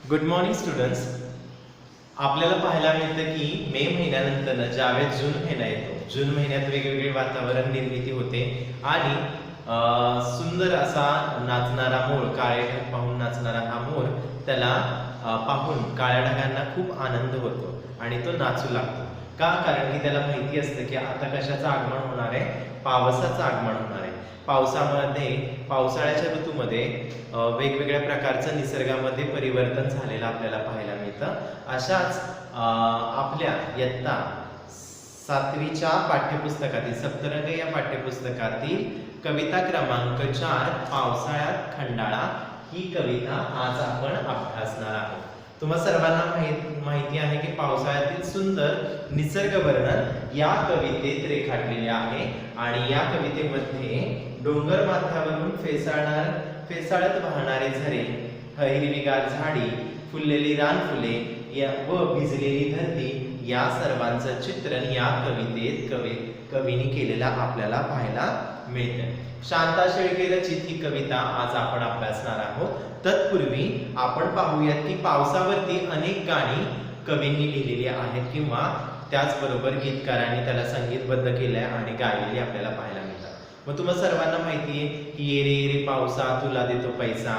Good morning students. आपल्याला पाहायला मिळतं की मे महिन्यानंतर ज्यावेळेस जून महिना येतो, जून महिन्यात वेगवेगळे वातावरण निर्मिती होते आणि सुंदर असा नाचणारा मोर, काळे ढग पाहून नाचणारा हा मोर, त्याला पाहून काळ्या ढगांना खूप आनंद होतो आणि तो नाचू लागतो. का? कारण की त्याला माहिती असतं की आता कशाचं आगमन होणार आहे, पावसाचं आगमन होणार आहे. पावसामध्ये, पावसाळ्याच्या ऋतूमध्ये वेगवेगळ्या प्रकारचं निसर्गामध्ये परिवर्तन झालेलं आपल्याला पाहायला मिळतं. अशाच आपल्या इयत्ता 7वीच्या पाठ्यपुस्तकातील सप्तरंग या पाठ्यपुस्तकातील कविता क्रमांक 4 पावसाळ्यात खंडाळा ही कविता आज आपण अभ्यासणार आहोत. तुम्हा सर्वांना माहिती आहे की पावसाळ्यातील सुंदर निसर्ग वर्णन या कवितेत रेखाटलेले आहे आणि या कवितेमध्ये डोंगर माथ्यावरून फेसाळत वाहणारे झरे, हिरवीगार झाडी, फुललेली रानफुले व भिजलेली धरती या सर्वांचं चित्रण या कवितेत कवीने केलेला आपल्याला पाहायला मिळतं. शांता शेळके रचित ही कविता आज आपण अभ्यासणार आहोत. तत्पूर्वी आपण पाहूयात की पावसावरती अनेक गाणी कवींनी लिहिलेली आहेत किंवा त्याचबरोबर गीतकारांनी त्याला संगीतबद्ध केलंय आणि गायलेली आपल्याला पाहायला मिळतात. मग तुम्हाला सर्वांना माहिती आहे की ये रे ये रे पावसा तुला देतो पैसा,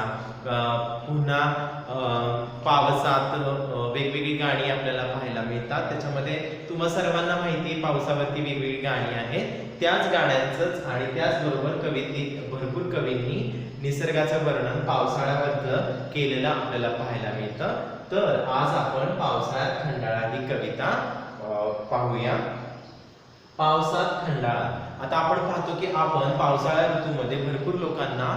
पुन्हा पावसात वेगवेगळी गाणी आपल्याला पाहायला मिळतात. त्याच्यामध्ये तुम्हा सर्वांना माहिती आहे पावसावरती वेगवेगळी गाणी आहेत. त्याच गाण्यांचंच आणि त्याचबरोबर भरपूर कवींनी निसर्गाचं वर्णन पावसाळ्याबद्दल केलेलं आपल्याला पाहायला मिळतं. तर आज आपण पावसाळ्यात खंडाळा ही कविता पाहूया. पावसात खंडाळा. आता आपण पाहतो की आपण पावसाळ्या ऋतूमध्ये भरपूर लोकांना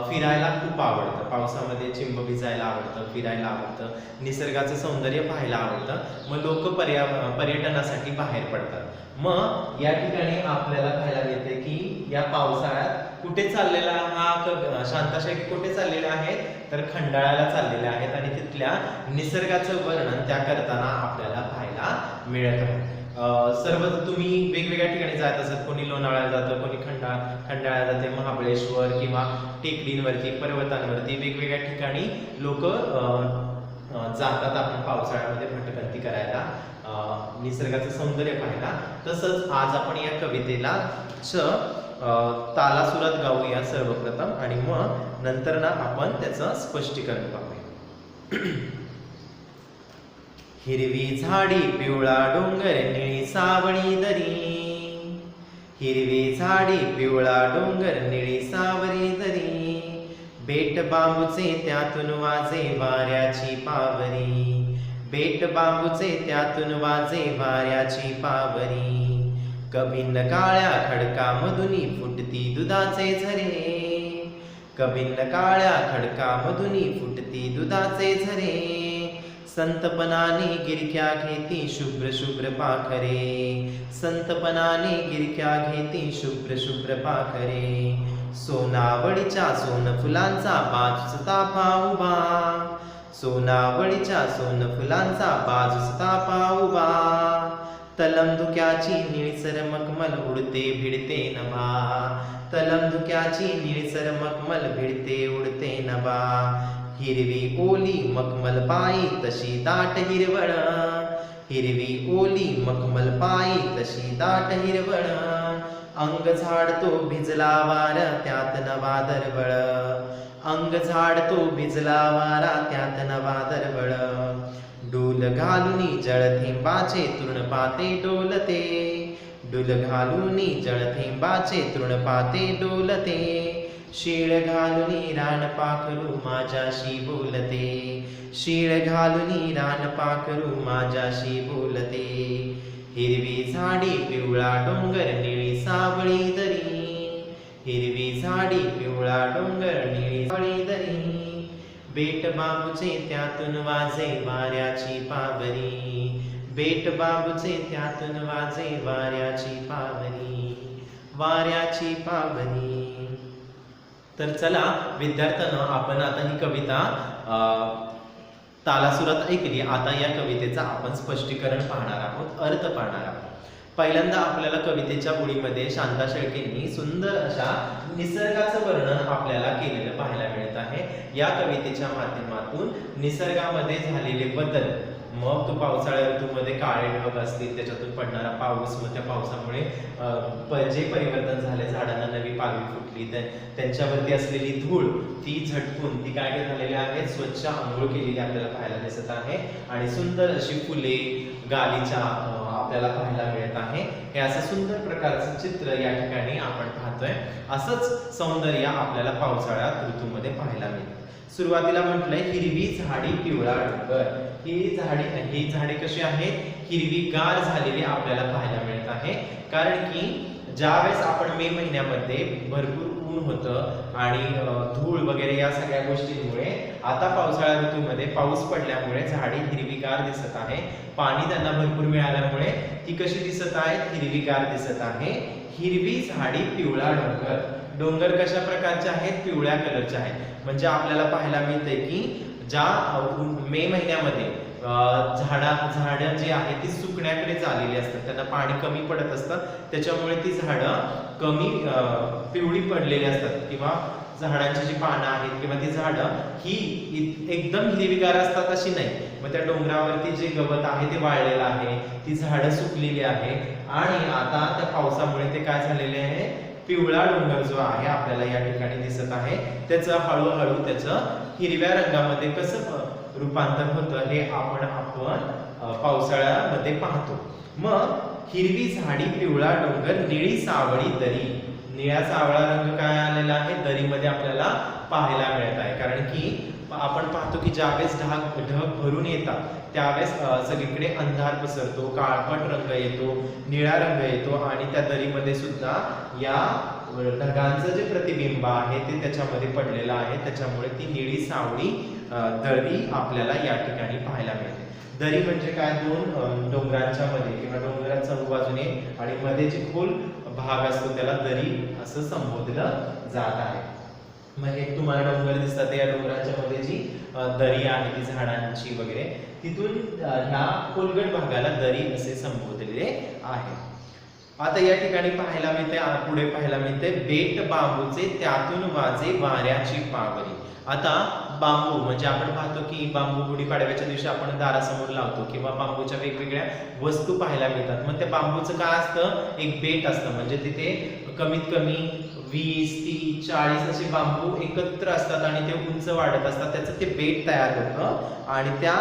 फिरायला खूप आवडतं. पावसामध्ये चिंब भिजायला आवडतं, फिरायला आवडतं, निसर्गाचं सौंदर्य पाहायला आवडतं. मग लोक पर्यटनासाठी बाहेर पडतात. मग या ठिकाणी आपल्याला पाहायला मिळते की या पावसाळ्यात कुठे चाललेला हा शांता शेळके कुठे चाललेले आहेत, तर खंडाळ्याला चाललेले आहेत आणि तिथल्या निसर्गाचं वर्णन त्या करताना आपल्याला पाहायला मिळत आहे. सर्व तुम्ही वेगवेगळ्या ठिकाणी जात असत. कोणी लोणावळ्याला जातं, कोणी खंडाळ्याला जाते, महाबळेश्वर किंवा टेकडींवरती, पर्वतांवरती वेगवेगळ्या ठिकाणी लोक जातात आपण पावसाळ्यामध्ये भटकंती करायला, निसर्गाचं सौंदर्य पाहायला. तसंच आज आपण या कवितेला तालासुरात गाऊया सर्वप्रथम आणि मग नंतर ना आपण त्याचं स्पष्टीकरण पाहूया. हिरवी झाडी पिवळा डोंगर निळी सावळी दरी, हिरवी झाडी पिवळा डोंगर निळी सावळी दरी, बेट बांबूचे त्यातून वाजे वाऱ्याची पावरी, बेट बांबूचे त्यातून वाजे वाऱ्याची पावरी, कभिन्न काळ्या खडकामधुनी फुटती दुधाचे झरे, कभिन्न काळ्या खडकामधुनी फुटती दुधाचे झरे, संतपणाने गिरक्या घेती शुभ्र शुभ्र पाखरे, संतपणाने गिरक्या घेती शुभ्र शुभ्र पाखरे, सोनावळीच्या सोन फुलांचा बाजूस ताफा उभा, सोनावळीच्या सोन फुलांचा बाजूस ताफा उभा, तलमधुक्याची निळसर मखमल उडते भिडते नभा, तलमधुक्याची निळसर मखमल भिडते उडते नभा, हिरवी ओली मखमल पायी तशी दाट हिरवळ, हिरवी ओली मखमल पायी तशी दाट हिरवळ, अंग झाडतो भिजला वारा त्यात नवा दरवळ, अंग झाडतो भिजला वारा त्यात नवा दरवळ, डोल घालुनी जळथेंबाचे तृणपाते डोलते, डोल घालुनी जळथेंबाचे तृणपाते डोलते, शीळ घालुनी रान पाखरू माझ्याशी बोलते, शीळ घालुनी रान पाखरू माझ्याशी बोलते, हिरवी झाडी पिवळा डोंगर निळी सावळी दरी, हिरवी झाडी पिवळा डोंगर निळी सावळी दरी, बेट बांबूचे त्यातून वाजे वाऱ्याची पावरी, बेट बांबूचे त्यातून वाजे वाऱ्याची पावरी, वाऱ्याची पावरी. तर चला विद्यार्थ्यांनो, आपण आता ही कविता तालासुरात ऐकली. आता या कवितेचा आपण स्पष्टीकरण पाहणार आहोत, अर्थ पाहणार आहोत. पहिल्यांदा आपल्याला कवितेच्या ओळीमध्ये शांता शेळकेंनी सुंदर अशा निसर्गाचं वर्णन आपल्याला केलेलं पाहायला मिळत आहे। या कवितेच्या माध्यमातून निसर्गामध्ये झालेले बदल, मग तो पावसाळ्या ऋतूमध्ये काळे ढग असतील, त्याच्यातून पडणारा पाऊस, मग त्या पावसामुळे जे परिवर्तन झाले, झाडांना नवी पालवी फुटली, त्यांच्यावरती असलेली धूळ ती झटकून ती काय झालेली आहे, स्वच्छ आंघोळ केलेली आपल्याला पाहायला दिसत आहे आणि सुंदर अशी फुले गालीच्या आपल्याला पाहायला मिळत आहे। हे असं सुंदर प्रकारचं चित्र या ठिकाणी आपण पाहतोय। असंच सौंदर्य आपल्याला पावसाळ्यात ऋतूमध्ये पाहायला मिळतं। सुरुवातीला म्हटलंय हिरवी झाडी पिवळा डोंगर। ही झाडे कशी आहेत, हिरवीगार झालेली आपल्याला पाहायला मिळत आहे। कारण की ज्यावेळेस आपण मे महिन्यामध्ये भरपूर ऊन होतं आणि धूळ वगैरे या सगळ्या गोष्टींमुळे आता पावसाळ्या ऋतूमध्ये पाऊस पडल्यामुळे झाडे हिरवीगार दिसत आहे, पाणी त्यांना भरपूर मिळाल्यामुळे ती कशी दिसत आहेत, हिरवीगार दिसत आहे। हिरवी झाडी पिवळा डोंगर। डोंगर कशा प्रकारचे आहेत, पिवळ्या कलरचे आहेत। म्हणजे आपल्याला पाहायला मिळतंय की ज्या मे महिन्यामध्ये झाडं जी आहेत ती सुकण्याकडे चाललेली असतात, त्यांना पाणी कमी पडत असतं, त्याच्यामुळे ती झाडं कमी पिवळी पडलेली असतात किंवा झाडांची जी पानं आहेत किंवा ती झाडं ही एकदम हिरवीगार असतात अशी नाही। मग त्या डोंगरावरती जे गवत आहे ते वाळलेलं आहे, ती झाडं सुकलेली आहे आणि आता त्या पावसामुळे ते काय झालेले आहे, पिवळा डोंगर जो आहे आपल्याला या ठिकाणी दिसत आहे, त्याचं हळूहळू त्याचं हिरव्या रंगामध्ये कसं रूपांतर होतं हे आपण पावसाळ्यामध्ये पाहतो। मग हिरवी झाडी पिवळा डोंगर निळी सावळी दरी। निळा सावळा रंग काय आलेला आहे, दरीमध्ये आपल्याला पाहायला मिळत आहे। कारण की आपण पाहतो की ज्यावेळेस ढग भरून येतात त्यावेळेस सगळीकडे अंधार पसरतो, काळपट रंग येतो, निळा रंग येतो आणि त्या दरीमध्ये सुद्धा या ढगांचं जे प्रतिबिंब आहे ते त्याच्यामध्ये पडलेलं आहे, त्याच्यामुळे ती निळी सावळी दरी आपल्याला या ठिकाणी पाहायला मिळते। दरी म्हणजे काय, दोन डोंगरांच्या मध्ये किंवा डोंगराच्या चहूबाजूने आणि मध्ये जे खोल भाग असतो त्याला दरी असं संबोधलं जात आहे। मग हे तुम्हाला डोंगर दिसतात, या डोंगराच्या मध्ये जी दरी आहे ती झाडांची वगैरे, तिथून ह्या खोलगट भागाला दरी असे संबोधलेले आहे। आता या ठिकाणी पाहायला मिळते, पुढे पाहायला मिळते बेट बांबूचे त्यातून वाजे वाऱ्याची पावरी। आता बांबू म्हणजे आपण पाहतो की बांबू गुढीपाडव्याच्या दिवशी आपण दारासमोर लावतो किंवा बांबूच्या वेगवेगळ्या वस्तू पाहायला मिळतात। मग त्या बांबूचं काय असतं, एक बेट असतं, म्हणजे तिथे कमीत कमी 20, 30, 40 असे बांबू एकत्र असतात आणि ते उंच वाढत असतात, त्याचं ते बेट तयार होतं आणि त्या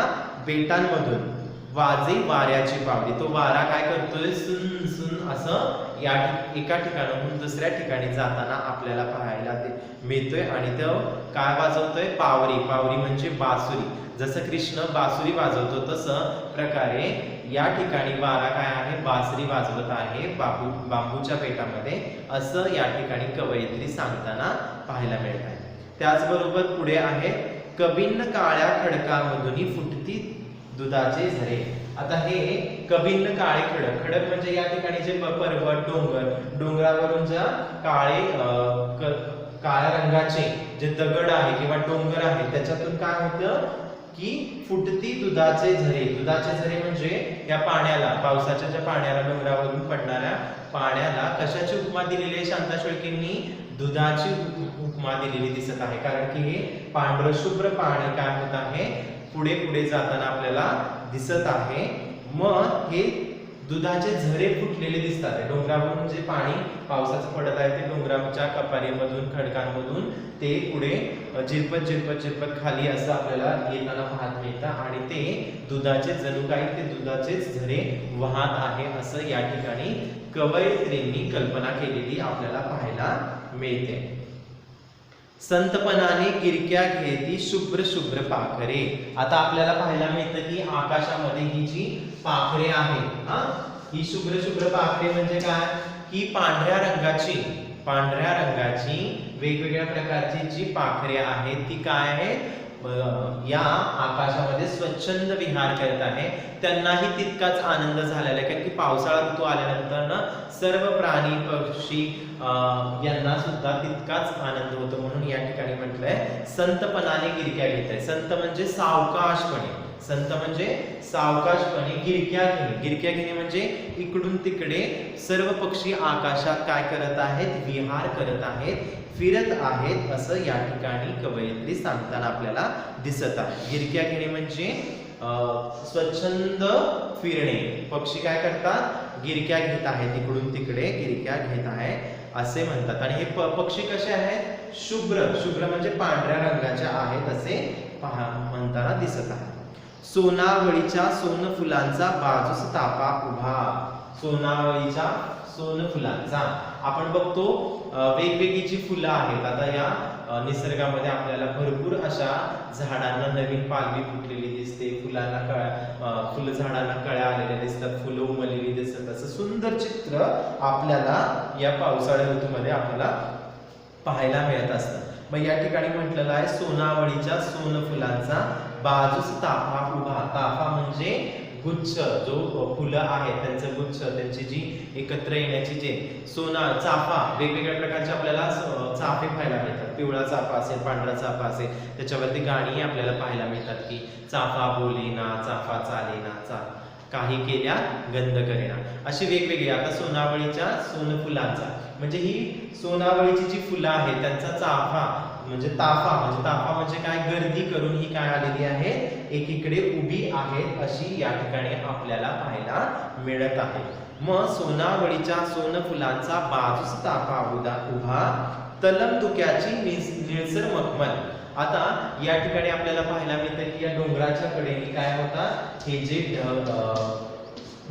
बेटांमधून वाजे वाऱ्याची पावली। तो वारा काय करतोय, सुन सुन असं या एका ठिकाणाहून दुसऱ्या ठिकाणी जाताना आपल्याला पाहायला मिळतोय आणि तो काय वाजवतोय, पावरी। पावरी म्हणजे बासुरी। जसं कृष्ण बासुरी वाजवतो तसं प्रकारे या ठिकाणी वारा काय आहे, बासरी वाजवत आहे बांबूच्या पेटामध्ये, असं या ठिकाणी कवयित्री सांगताना पाहायला मिळत आहे। त्याचबरोबर पुढे आहे कबिन्न काळ्या खडकामधून फुटती दुधाचे झरे। आता हे कबिन्न काळे खडक, खडक म्हणजे या ठिकाणी जे पर्वत डोंगरावरून ज्या काळ्या रंगाचे जे दगड आहे किंवा डोंगर आहे त्याच्यातून काय होतं की फुटती दुधाचे झरे। दुधाचे झरे म्हणजे या पाण्याला, पावसाच्या ज्या पाण्याला, डोंगरावरून पडणाऱ्या पाण्याला कशाची उपमा दिलेली आहे शांता शेळकेंनी, दुधाची उपमा दिलेली दिसत आहे। कारण की हे पांढरं शुभ्र पाणी काय होत आहे, पुढे पुढे जाताना आपल्याला दिसत आहे। मग हे दुधाचे झरे फुटलेले दिसतात, डोंगरावरून जे पाणी पावसाचं पडत आहे ते डोंगराच्या कपारीमधून, खडकांमधून ते पुढे झिरपत खाली असं आपल्याला येताना पाहत मिळतं आणि ते दुधाचे जणू काही ते दुधाचेच झरे वाहत आहे असं या ठिकाणी कवयित्रींनी कल्पना केलेली आपल्याला पाहायला मिळते। संतपणाने गिरक्या घेती शुभ्र शुभ्र पाखरे। आता आपल्याला पाहायला मिळतं की आकाशामध्ये ही जी पाखरे आहेत, ही शुभ्र शुभ्र पाखरे म्हणजे काय, ही पांढऱ्या रंगाची वेगवेगळ्या प्रकारची जी पाखरे आहेत ती काय आहेत, या आकाशामध्ये स्वच्छंद विहार करत आहे। त्यांनाही तितकाच आनंद झालेला आहे, कारण की पावसाळा ऋतू आल्यानंतर ना सर्व प्राणी पक्षी यांना सुद्धा तितकाच आनंद होतो, म्हणून या ठिकाणी म्हटलंय संतपणाने गिरक्या घेत आहे. संत म्हणजे सावकाशपणे, संत म्हणजे सावकाशपणे गिरक्या घेणे. गिरक्या घेणे म्हणजे इकडून तिकडे सर्व पक्षी आकाशात काय करत आहेत, विहार करत आहेत, फिरत आहेत, असं या ठिकाणी कवयित्री सांगताना आपल्याला दिसत आहे. गिरक्या घेणे म्हणजे स्वच्छंद फिरणे. पक्षी काय करतात, गिरक्या घेत आहेत, इकडून तिकडे गिरक्या घेत आहे असे म्हणतात. आणि हे पक्षी कसे आहेत, शुभ्र, शुभ्र म्हणजे पांढऱ्या रंगाचे आहेत असे म्हणताना दिसत आहे. सोनावळीच्या सोनफुलांचा बाजूस ताफा उभा. सोनावळीच्या सोनफुलांचा आपण बघतो वेगवेगळी जी फुलं आहेत. आता या निसर्गामध्ये आपल्याला भरपूर अशा झाडांना नवीन पालवी फुटलेली दिसते, फुलांना फुल झाडांना कळ्या आलेल्या दिसतात, फुलं उमललेली दिसतात. असं सुंदर चित्र आपल्याला या पावसाळ्या ऋतूमध्ये आपल्याला पाहायला मिळत असतं. मग या ठिकाणी म्हटलेलं आहे सोनावळीच्या सोनफुलांचा बाजूस ताफा उभा. ताफा म्हणजे गुच्छ, जो फुलं आहेत त्यांचं गुच्छ, त्यांची जी एकत्र येण्याची जे चाफा, वेगवेगळ्या प्रकारचे आपल्याला चाफे पाहायला मिळतात. पिवळा चाफा असेल, पांढरा चाफा असेल, त्याच्यावरती गाणी आपल्याला पाहायला मिळतात की चाफा बोलेना, चाफा चालेना, काही केल्या गंध करेना, अशी वेगवेगळी. आता सोनावळीच्या सोनफुलांचा म्हणजे ही सोनावळीची जी फुलं आहेत त्यांचा चाफा म्हणजे ताफा म्हणजे काय, गर्दी करून ही काय आलेली आहे, एकीकडे उभी आहेत अशी या ठिकाणी आपल्याला पाहायला मिळत आहे. मग सोनावळीच्या सोनफुलांचा बाजूस ताफा उभा, तलम धुक्याची निळसर मखमल. आता या ठिकाणी आपल्याला पाहायला मिळतं की या डोंगराच्या कडेने काय होता, हे जे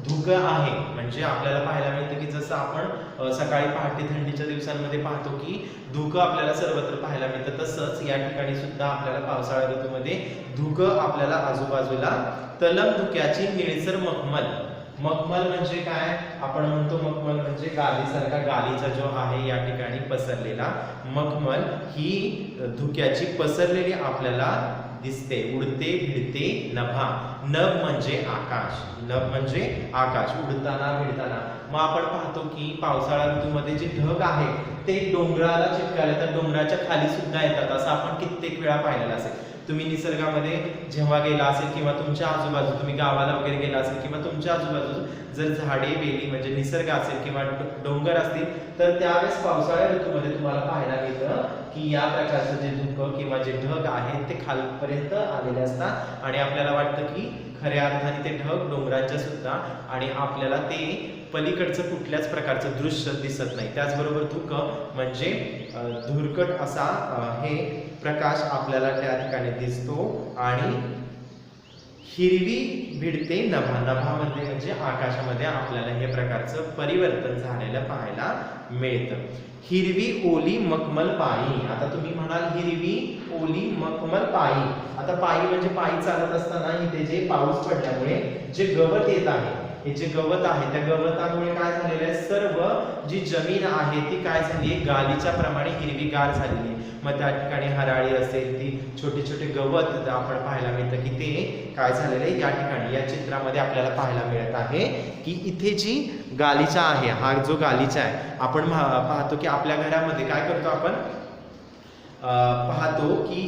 धुकं आहे, म्हणजे आपल्याला पाहायला मिळतं की जसं आपण सकाळी पहाटे थंडीच्या दिवसांमध्ये पाहतो की धुकं आपल्याला सर्वत्र पाहायला मिळतं, तसंच या ठिकाणी सुद्धा आपल्याला पावसाळ्या ऋतूमध्ये धुकं आपल्याला आजूबाजूला. तलम धुक्याची निळसर मखमल. मखमल म्हणजे काय, आपण म्हणतो मखमल म्हणजे गालीसारखा, गालीचा जो आहे या ठिकाणी पसरलेला मखमल, ही धुक्याची पसरलेली आपल्याला दिसते. उडते भिडते नभा. नभ म्हणजे आकाश, नभ म्हणजे आकाश, उडताना भिडताना. मग आपण पाहतो की पावसाळा ऋतूमध्ये जे ढग आहे ते डोंगराला चिटकायला, तर डोंगराच्या खाली सुद्धा येतात, असं आपण कित्येक वेळा पाहिलेलं असेल. तुम्ही निसर्गामध्ये जेव्हा गेला असेल किंवा तुमच्या आजूबाजू तुम्ही गावाला वगैरे गेला असेल किंवा तुमच्या आजूबाजू जर झाडे वेली म्हणजे निसर्ग असेल किंवा डोंगर असतील, तर त्यावेळेस पावसाळ्या ऋतूमध्ये तुम्हाला पाहायला मिळतं की या प्रकारचं जे धुकं किंवा जे ढग आहेत ते खालपर्यंत आलेले असतात आणि आपल्याला वाटतं की खऱ्या अर्थाने ते ढग डोंगरांच्या सुद्धा, आणि आपल्याला ते पलीकडचं कुठल्याच प्रकारचं दृश्य दिसत नाही. त्याचबरोबर धुकं म्हणजे धुरकट असा हे प्रकाश आपल्याला त्या ठिकाणी दिसतो. आणि हिरवी भिडते नभा. नभामध्ये म्हणजे आकाशामध्ये आपल्याला हे प्रकारचं परिवर्तन झालेलं पाहायला मिळतं. हिरवी ओली मखमल पायी. आता तुम्ही म्हणाल हिरवी ओली मखमल पायी. आता पायी म्हणजे पायी चालत असताना इथे जे पाऊस पडल्यामुळे जे गवत येत आहे, हे जे गवत आहे त्या गवतामुळे काय झालेलं आहे, सर्व जी जमीन आहे ती काय झाली आहे, गालीच्या प्रमाणे हिरवीगार झालेली आहे. मग त्या ठिकाणी हराळी असेल, ती छोटे छोटे गवत आपण पाहायला मिळतं की ते काय झालेलं आहे या ठिकाणी या चित्रामध्ये आपल्याला पाहायला मिळत आहे की इथे जी गालीचा आहे, हा जो गालीचा आहे, आपण पाहतो की आपल्या घरामध्ये काय करतो आपण, पाहतो की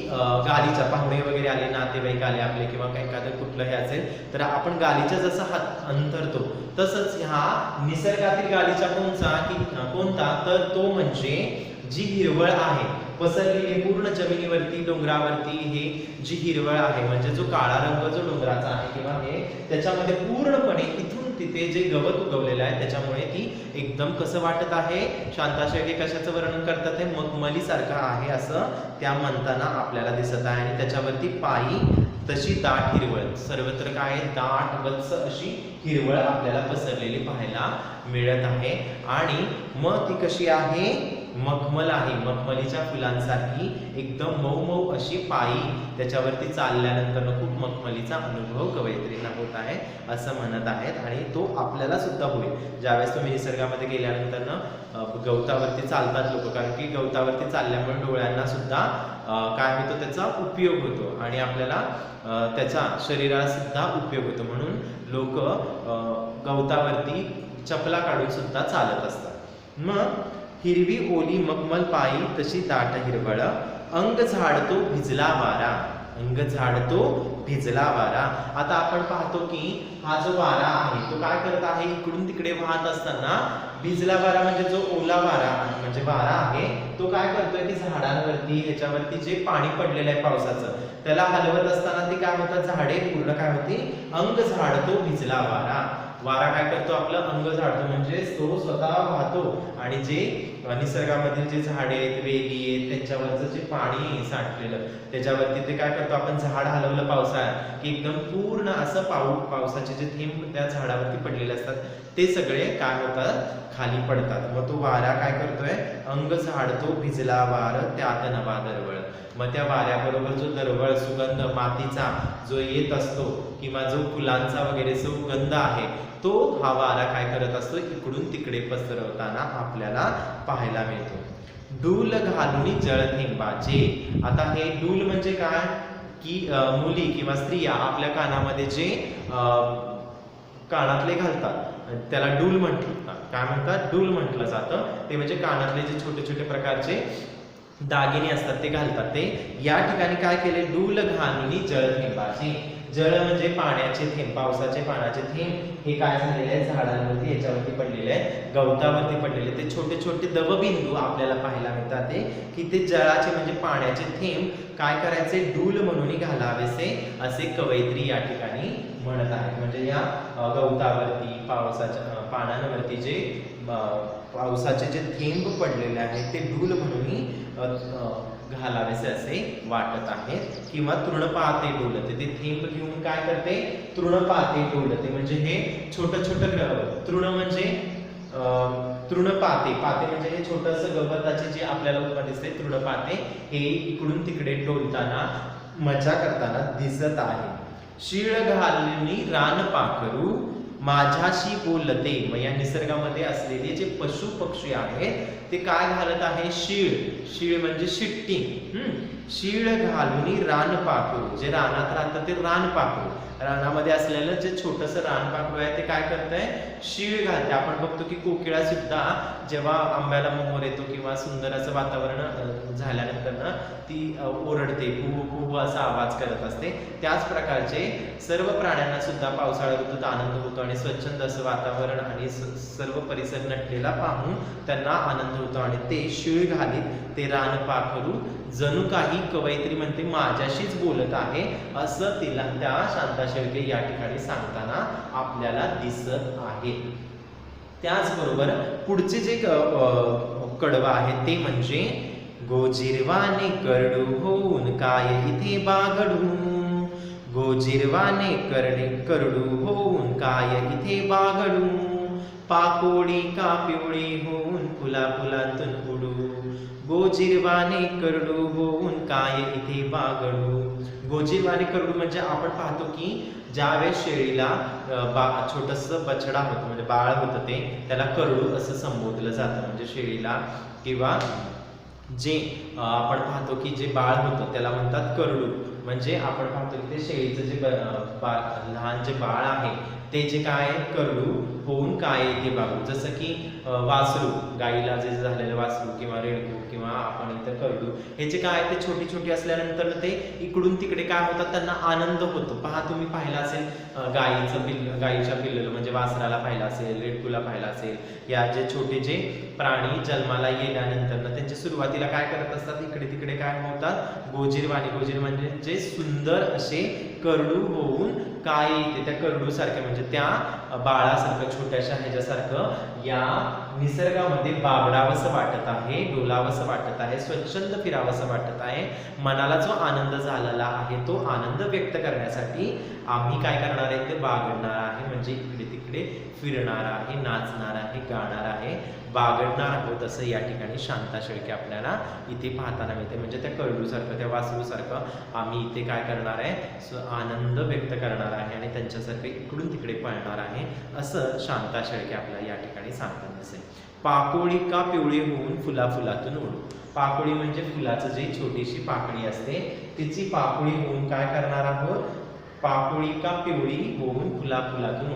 गालीचा पाहुणे वगैरे आले, नातेवाईक आले आपले किंवा एखादं कुठलं हे असेल तर आपण गालीचा जसा हात अंतरतो तसंच ह्या निसर्गातील गालीचा कोणता तर तो म्हणजे जी हिरवळ आहे पसरलेली पूर्ण जमिनीवरती, डोंगरावरती, हे जी हिरवळ आहे म्हणजे जो काळा रंग जो डोंगराचा आहे किंवा हे त्याच्यामध्ये पूर्णपणे इथून तिथे जे गवत उगवलेलं आहे त्याच्यामुळे ती एकदम कसं वाटत आहे, शांताशेके कशाचं वर्णन करतात, हे मखमली सारखं आहे असं त्या म्हणताना आपल्याला दिसत आहे. आणि त्याच्यावरती पायी तशी दाट हिरवळ, सर्वत्र काय दाट गच्च अशी हिरवळ आपल्याला पसरलेली पाहायला मिळत आहे. आणि मग ती कशी आहे, मखमल आहे, मखमलीच्या फुलांसारखी एकदम मऊ मऊ अशी पायी, त्याच्यावरती चालल्यानंतर खूप मखमलीचा अनुभव कवयित्रींना होत आहे असं म्हणत आहेत. आणि तो आपल्याला सुद्धा होईल ज्यावेळेस तुम्ही निसर्गामध्ये गेल्यानंतर गवतावरती चालतात लोक, कारण की गवतावरती चालल्यामुळे डोळ्यांना सुद्धा काय होतं, त्याचा उपयोग होतो आणि आपल्याला त्याचा शरीराला सुद्धा उपयोग होतो. म्हणून लोक गवतावरती चपला काढून सुद्धा चालत असतात. मग हिरवी ओली मखमल पायी तशी दाट हिरवळ, अंग झाडतो भिजला वारा, अंग झाडतो भिजला वारा. आता आपण पाहतो की हा जो वारा आहे तो काय करत आहे, इकडून तिकडे वाहत असताना भिजला वारा म्हणजे जो ओला वारा म्हणजे वारा आहे तो काय करतोय की झाडांवरती ह्याच्यावरती जे पाणी पडलेलं आहे पावसाचं त्याला हलवत असताना ते काय होतं, झाडे पूर्ण काय होती, अंग झाडतो भिजला वारा. वारा काय करतो, आपलं अंग झाडतो म्हणजे तो स्वतः वाहतो आणि जे निसर्गामधील जे झाडे आहेत, वेली आहेत, त्यांच्यावरचं जे पाणी साठलेलं त्याच्यावरती ते काय करतो, आपण झाड हलवलं पावसाळ्यात की एकदम पूर्ण असं पावसाचे जे थेंब त्या झाडावरती पडलेले असतात ते सगळे काय होतात, खाली पडतात. मग तो वारा काय करतोय, अंग झाडतो भिजला वार त्यात नवा दरवळ. मग त्या वाऱ्याबरोबर जो दरवळ सुगंध मातीचा जो येत असतो किंवा जो फुलांचा वगैरे जो गंध आहे तो हा वारा काय करत असतो, इकडून तिकडे पसरवताना आपल्याला पाहायला मिळतो. डूल घालून जळथेंबाचे. आता हे डूल म्हणजे काय की मुली किंवा स्त्रिया आपल्या कानामध्ये जे कानातले घालतात त्याला डूल म्हटलं, काय म्हणतात, डूल म्हटलं जातं. ते म्हणजे कानातले जे छोटे छोटे प्रकारचे दागिने असतात ते घालतात. ते या ठिकाणी काय केले, डूल घालून जळथेंबाचे. जळ म्हणजे पाण्याचे थेंब, पावसाचे पाण्याचे थेंब हे काय झालेले आहे, झाडांवरती याच्यावरती पडलेले आहे, गवतावरती पडलेले ते छोटे छोटे दवबिंदू आपल्याला पाहायला मिळतात. ते की ते जळाचे म्हणजे पाण्याचे थेंब काय करायचे, डूल म्हणून घालावेसे असे कवयित्री या ठिकाणी म्हणत आहेत. म्हणजे या गवतावरती पावसाच्या पानांवरती जे पावसाचे जे थेंब पडलेले आहेत ते डूल म्हणून घालावेसे असे वाटत आहेत. किंवा तृणपाते डोलते, ते थेंब घेऊन काय करते, तृणपाते डोलते. म्हणजे हे छोटं छोटं तृण म्हणजे तृणपाते, पाते म्हणजे हे छोटंसं गवताचे जे आपल्याला उपमा दिसते तृणपाते, हे इकडून तिकडे डोलताना मजा करताना दिसत आहे. शीळ घालणी रान पाखरू माझ्याशी बोलते. मग या निसर्गामध्ये असलेले जे पशु पक्षी आहेत ते काय घालत आहे, शीळ. शीळ म्हणजे शिट्टी. शीळ घालून रान पाखरू, जे रानात राहतं ते रान पाखरू, रानामध्ये असलेलं जे छोटंसं रान पाखरू आहे ते काय करतंय, शीळ घालते. आपण बघतो की कोकिळा सुद्धा जेव्हा आंब्याला मोहर येतो किंवा सुंदर असं वातावरण झाल्यानंतर ती ओरडते, कुहू कुहू असा आवाज करत असते. त्याच प्रकारचे सर्व प्राण्यांना सुद्धा पावसाळा ऋतूत आनंद होतो आणि स्वच्छंद असं वातावरण आणि सर्व परिसर नटलेला पाहून त्यांना आनंद होतो आणि ते शीळ घालीत ते रान पाखरू जणू काही कवयित्री म्हणते माझ्याशीच बोलत आहे असं तिला त्या शांता शेळके या ठिकाणी सांगताना आपल्याला दिसत आहे. त्याचबरोबर पुढचे जे कडवं आहे ते म्हणजे गोजिरवाने करडू होऊन काय इथे बागडू. गोजिरवाने करडू होऊन काय इथे बागडू. पाकोळी का पिवळी होऊन फुला फुलातून उडू. गोजिरवाने करडू होऊन काय इथे बागडू. गोजिरवाने करडू म्हणजे आपण पाहतो की ज्यावेळेस शेळीला छोटंसं बछडा होतं म्हणजे बाळ होतं ते त्याला करडू असं संबोधलं जातं. म्हणजे शेळीला किंवा जे आपण पाहतो की जे बाळ होतं त्याला म्हणतात करडू. म्हणजे आपण पाहतो की ते शेळीचं जे लहान जे बाळ आहे ते जे काय करडू होऊन काय इथे बागडू. जसं की वासरू, गाईला जे झालेलं वासरू किंवा रेडकू किंवा आपण इथं करडू हे जे काय ते छोटी छोटी असल्यानंतर ते इकडून तिकडे काय होतात त्यांना आनंद होतो. पहा तुम्ही पाहिला असेल गाईच्या पिल्लू म्हणजे वासराला पाहिला असेल, रेडकूला पाहिला असेल, या जे छोटे जे प्राणी जन्माला येण्यानंतर त्यांची सुरुवातीला काय करत असतात, इकडे तिकडे काय होतात, गोजिरवाणी. गोजिर म्हणजे सुंदर असे करडू होऊन काय येते त्या करडू सारखे म्हणजे त्या बाळासारखं छोट्याशा ह्याच्यासारखं या निसर्गामध्ये बागडावंसं वाटत आहे, डोलावंसं वाटत आहे, स्वच्छंद फिरावंसं वाटत आहे. मनाला जो आनंद झालेला आहे तो आनंद व्यक्त करण्यासाठी आम्ही काय करणार आहे ते बागडणार आहे. म्हणजे इकडे तिकडे फिरणार आहे, नाचणार आहे, गाणार आहे, बागडणार आहोत असं या ठिकाणी शांता शेळके आपल्याला इथे पाहताना मिळते. म्हणजे त्या करडूसारखं त्या वासरूसारखं आम्ही इथे काय करणार आहे, आनंद व्यक्त करणार आहे आणि त्यांच्यासारखं इकडून तिकडे पळणार आहे असं शांता शेळके आपल्याला या ठिकाणी सांगताना दिसेल. पाकोळी का पिवळी होऊन फुला फुलातून उडू. पाकोळी म्हणजे फुलाचं जे छोटीशी पाकळी असते तिची पाकोळी होऊन काय करणार आहोत, पाकोळी का पिवळी होऊन फुलातून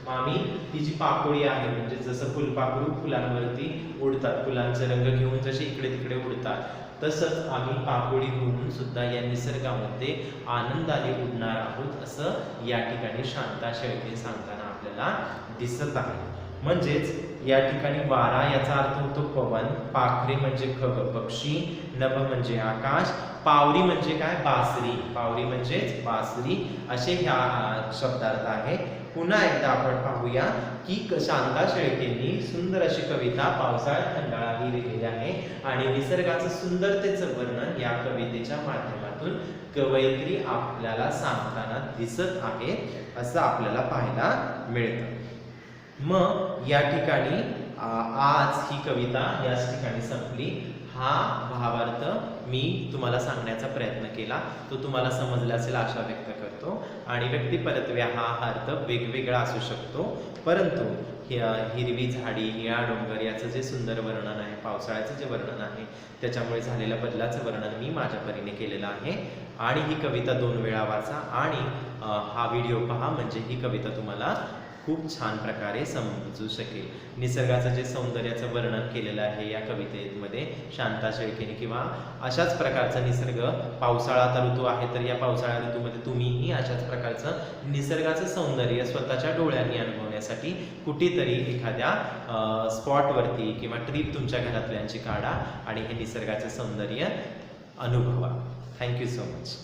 आम्ही ही जी पाकोळी आहे म्हणजे जसं फुलपाखरू फुलांवरती उडतात, फुलांचे रंग घेऊन जसे इकडे तिकडे उडतात, तसंच आम्ही पाकोळी होऊन सुद्धा या निसर्गामध्ये आनंदाने उडणार आहोत असं या ठिकाणी शांता शेळके सांगताना आपल्याला दिसत आहे. म्हणजेच या ठिकाणी वारा याचा अर्थ होतो पवन, पाखरे म्हणजे खग पक्षी, नभ म्हणजे आकाश, पावरी म्हणजे काय बासरी, पावरी म्हणजेच बासरी असे ह्या शब्दार्थ आहे. पुन्हा एकदा आपण पाहूया की शांता शेळकेंनी सुंदर अशी कविता पावसाळ्यात खंडाळा ही लिहिलेली आहे आणि निसर्गाचं सुंदरतेचं वर्णन या कवितेच्या माध्यमातून कवयित्री आपल्याला सांगताना दिसत आहे असं आपल्याला पाहायला मिळतं. मग या ठिकाणी आज ही कविता याच ठिकाणी संपली. हा भावार्थ मी तुम्हाला सांगण्याचा प्रयत्न केला, तो तुम्हाला समजला असेल आशा व्यक्त करतो. आणि व्यक्तिपरत्वे हा अर्थ वेगवेगळा असू शकतो, परंतु हिरवी झाडी, निळा डोंगर याचं जे सुंदर वर्णन आहे, पावसाळ्याचं जे वर्णन आहे, त्याच्यामुळे झालेल्या बदलाचं वर्णन मी माझ्या परीने केलेलं आहे. आणि ही कविता 2 वेळा वाचा आणि हा व्हिडिओ पहा, म्हणजे ही कविता तुम्हाला खूप छान प्रकारे समजू शकेल. निसर्गाचं जे सौंदर्याचं वर्णन केलेलं आहे या कवितेमध्ये शांता शेळकेने, किंवा अशाच प्रकारचा निसर्ग, पावसाळा ऋतू आहे तर या पावसाळ्या ऋतूमध्ये तुम्हीही अशाच प्रकारचं निसर्गाचं सौंदर्य स्वतःच्या डोळ्यांनी अनुभवण्यासाठी कुठेतरी एखाद्या स्पॉटवरती किंवा ट्रिप तुमच्या घरातल्यांची काढा आणि हे निसर्गाचे सौंदर्य अनुभवा. Thank you so much.